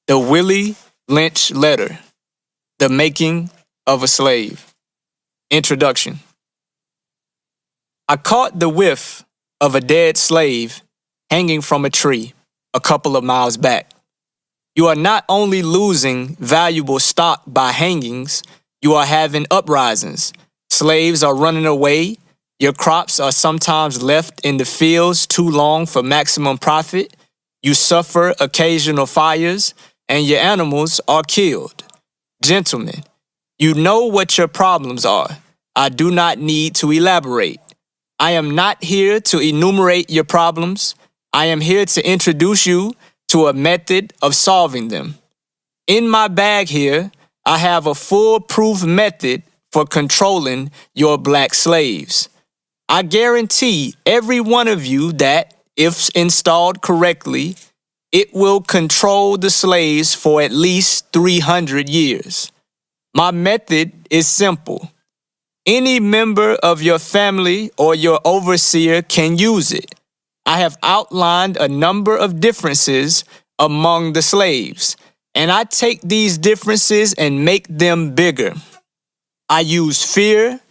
The Willie Lynch Letter, The Making of a Slave. Introduction. I caught the whiff of a dead slave hanging from a tree a couple of miles back. You are not only losing valuable stock by hangings, you are having uprisings. Slaves are running away. Your crops are sometimes left in the fields too long for maximum profit. You suffer occasional fires, and your animals are killed. Gentlemen, you know what your problems are. I do not need to elaborate. I am not here to enumerate your problems. I am here to introduce you to a method of solving them. In my bag here, I have a foolproof method for controlling your black slaves. I guarantee every one of you that, if installed correctly, it will control the slaves for at least 300 years. My method is simple. Any member of your family or your overseer can use it. I have outlined a number of differences among the slaves, and I take these differences and make them bigger. I use fear,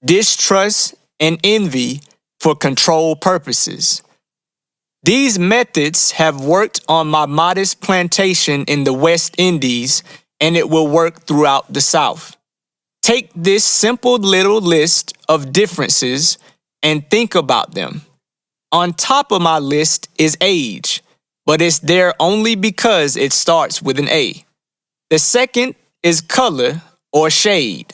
distrust, and envy for control purposes. These methods have worked on my modest plantation in the West Indies, and it will work throughout the South. Take this simple little list of differences and think about them. On top of my list is age, but it's there only because it starts with an A. The second is color or shade.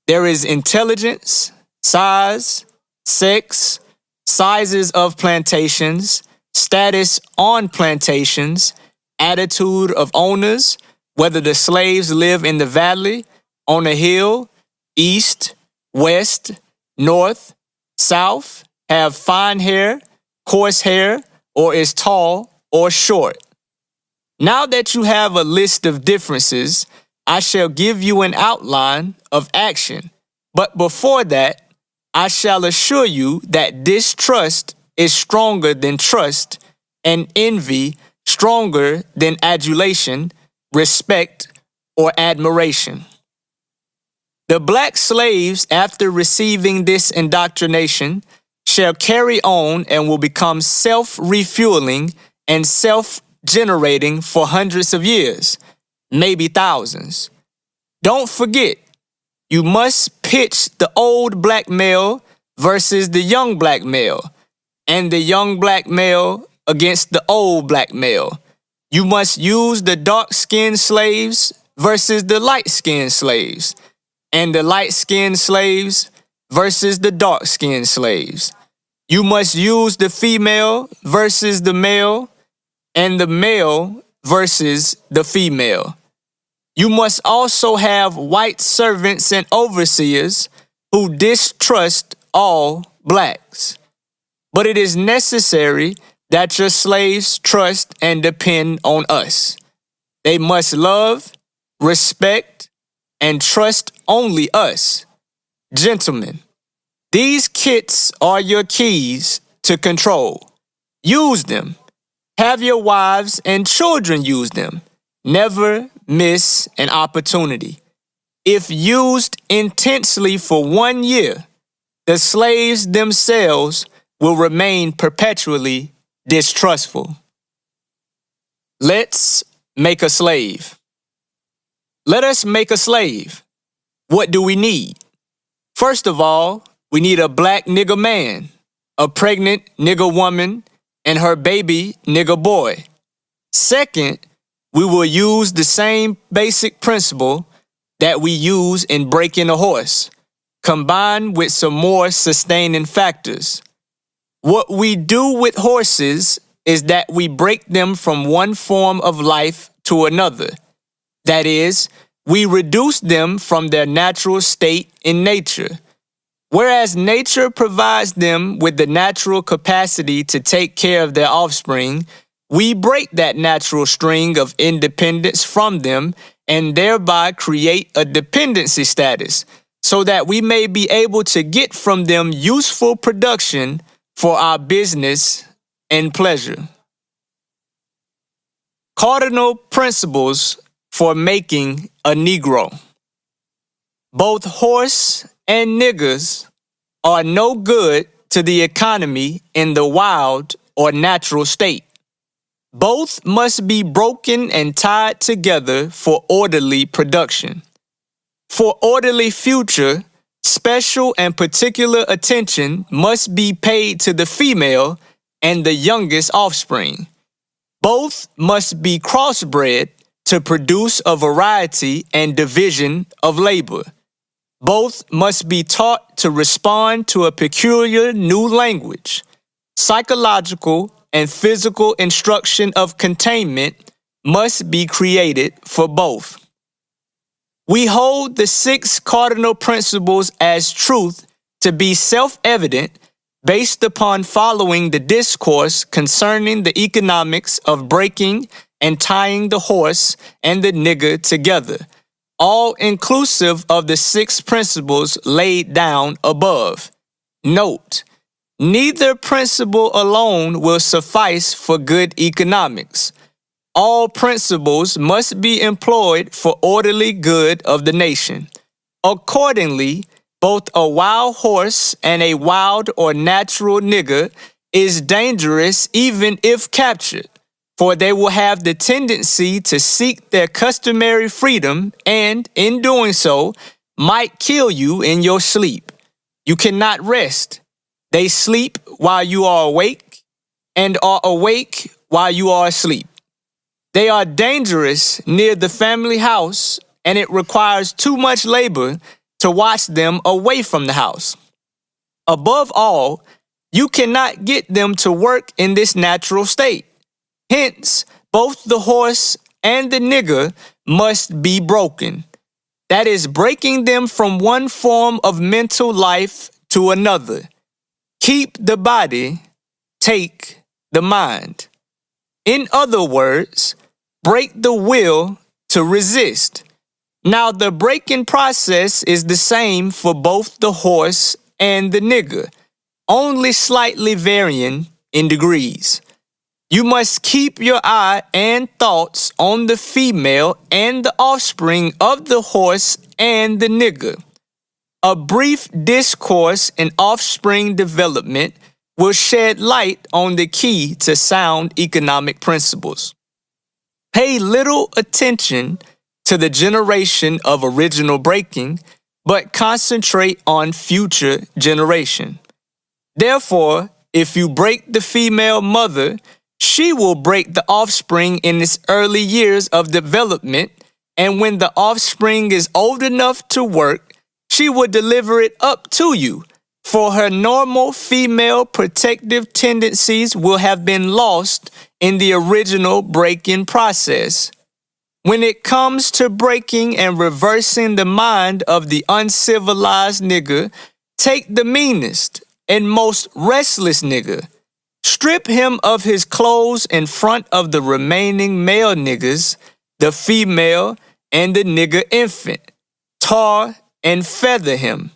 There is intelligence, size, sex, sizes of plantations, status on plantations, attitude of owners, whether the slaves live in the valley, on a hill, east, west, north, south, have fine hair, coarse hair, or is tall or short. Now that you have a list of differences, I shall give you an outline of action. But before that, I shall assure you that distrust is stronger than trust, and envy stronger than adulation, respect, or admiration. The black slaves, after receiving this indoctrination, shall carry on and will become self-refueling and self-generating for hundreds of years, maybe thousands. Don't forget, you must pitch the old black male versus the young black male, and the young black male against the old black male. You must use the dark-skinned slaves versus the light-skinned slaves, and the light-skinned slaves versus the dark-skinned slaves. You must use the female versus the male, and the male versus the female. You must also have white servants and overseers who distrust all blacks. But it is necessary that your slaves trust and depend on us. They must love, respect, and trust only us. Gentlemen, these kits are your keys to control. Use them. Have your wives and children use them. Never miss an opportunity. If used intensely for 1 year, the slaves themselves will remain perpetually distrustful. Let's make a slave. Let us make a slave. What do we need? First of all, we need a black nigger man, a pregnant nigger woman, and her baby nigger boy. Second, we will use the same basic principle that we use in breaking a horse, combined with some more sustaining factors. What we do with horses is that we break them from one form of life to another. That is, we reduce them from their natural state in nature. Whereas nature provides them with the natural capacity to take care of their offspring, we break that natural string of independence from them and thereby create a dependency status so that we may be able to get from them useful production for our business and pleasure. Cardinal principles for making a Negro. Both horse and niggers are no good to the economy in the wild or natural state. Both must be broken and tied together for orderly production. For orderly future, special and particular attention must be paid to the female and the youngest offspring. Both must be crossbred to produce a variety and division of labor. Both must be taught to respond to a peculiar new language. Psychological and physical instruction of containment must be created for both. We hold the 6 cardinal principles as truth to be self-evident based upon following the discourse concerning the economics of breaking and tying the horse and the nigger together, all inclusive of the 6 principles laid down above. Note, neither principle alone will suffice for good economics. All principles must be employed for orderly good of the nation. Accordingly, both a wild horse and a wild or natural nigger is dangerous even if captured, for they will have the tendency to seek their customary freedom and, in doing so, might kill you in your sleep. You cannot rest. They sleep while you are awake and are awake while you are asleep. They are dangerous near the family house, and it requires too much labor to watch them away from the house. Above all, you cannot get them to work in this natural state. Hence, both the horse and the nigger must be broken. That is, breaking them from one form of mental life to another. Keep the body, take the mind. In other words, break the will to resist. Now, the breaking process is the same for both the horse and the nigger, only slightly varying in degrees. You must keep your eye and thoughts on the female and the offspring of the horse and the nigger. A brief discourse in offspring development will shed light on the key to sound economic principles. Pay little attention to the generation of original breaking, but concentrate on future generation. Therefore, if you break the female mother, she will break the offspring in its early years of development, and when the offspring is old enough to work, she will deliver it up to you, for her normal female protective tendencies will have been lost in the original breaking process. When it comes to breaking and reversing the mind of the uncivilized nigger, take the meanest and most restless nigger. Strip him of his clothes in front of the remaining male niggers, the female and the nigger infant. Tar and feather him.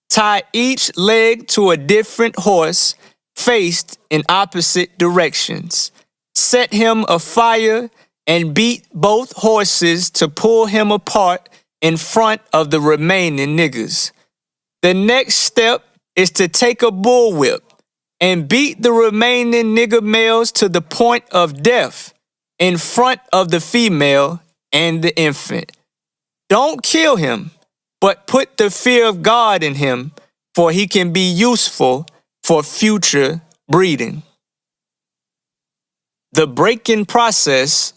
Tie each leg to a different horse, faced in opposite directions. Set him afire and beat both horses to pull him apart in front of the remaining niggers. The next step is to take a bullwhip and beat the remaining nigger males to the point of death in front of the female and the infant. Don't kill him, but put the fear of God in him, for he can be useful for future breeding. The breaking process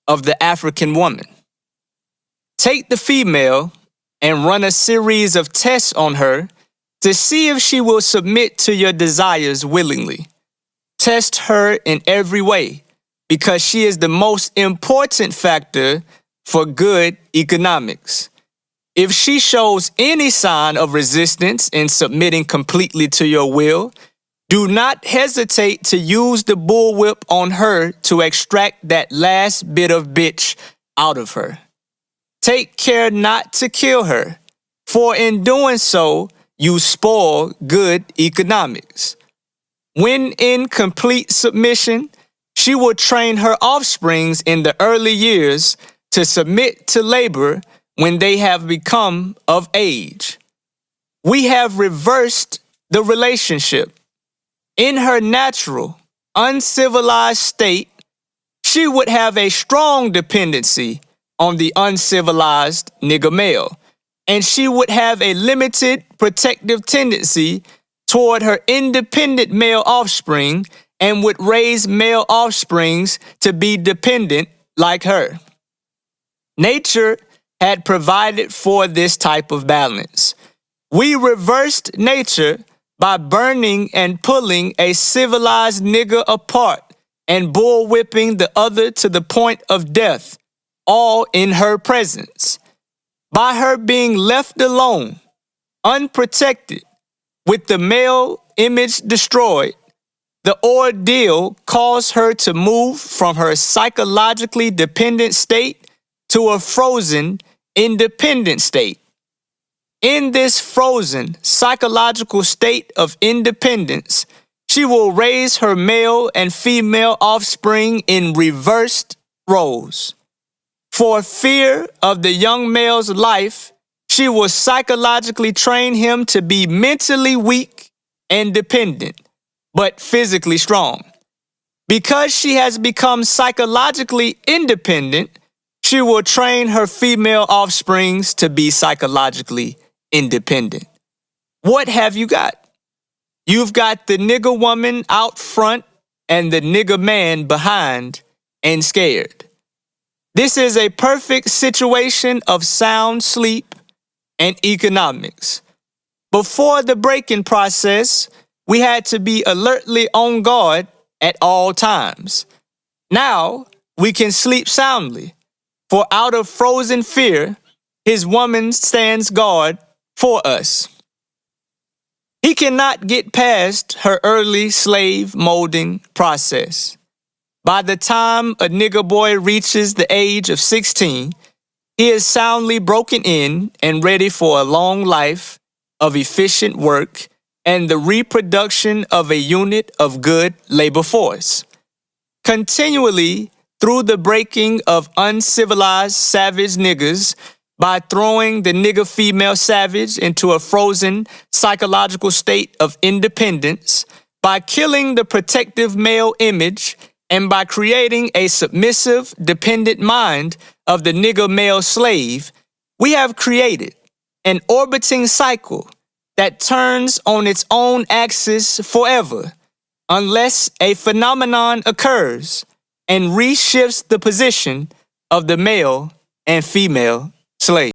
of the African woman. Take the female and run a series of tests on her to see if she will submit to your desires willingly. Test her in every way, because she is the most important factor for good economics. If she shows any sign of resistance in submitting completely to your will, do not hesitate to use the bullwhip on her to extract that last bit of bitch out of her. Take care not to kill her, for in doing so, you spoil good economics. When in complete submission, she will train her offsprings in the early years to submit to labor when they have become of age. We have reversed the relationship. In her natural, uncivilized state, she would have a strong dependency on the uncivilized nigger male, and she would have a limited protective tendency toward her independent male offspring and would raise male offsprings to be dependent like her. Nature had provided for this type of balance. We reversed nature by burning and pulling a civilized nigger apart and bullwhipping the other to the point of death, all in her presence. By her being left alone, unprotected, with the male image destroyed, the ordeal caused her to move from her psychologically dependent state to a frozen, independent state. In this frozen, psychological state of independence, she will raise her male and female offspring in reversed roles. For fear of the young male's life, she will psychologically train him to be mentally weak and dependent, but physically strong. Because she has become psychologically independent, she will train her female offsprings to be psychologically independent. What have you got? You've got the nigger woman out front and the nigger man behind and scared. This is a perfect situation of sound sleep and economics. Before the breaking process, we had to be alertly on guard at all times. Now we can sleep soundly, for out of frozen fear, his woman stands guard for us. He cannot get past her early slave molding process. By the time a nigger boy reaches the age of 16, he is soundly broken in and ready for a long life of efficient work and the reproduction of a unit of good labor force. Continually through the breaking of uncivilized savage niggers, by throwing the nigger female savage into a frozen psychological state of independence, by killing the protective male image, and by creating a submissive, dependent mind of the nigger male slave, we have created an orbiting cycle that turns on its own axis forever, unless a phenomenon occurs and reshifts the position of the male and female slave.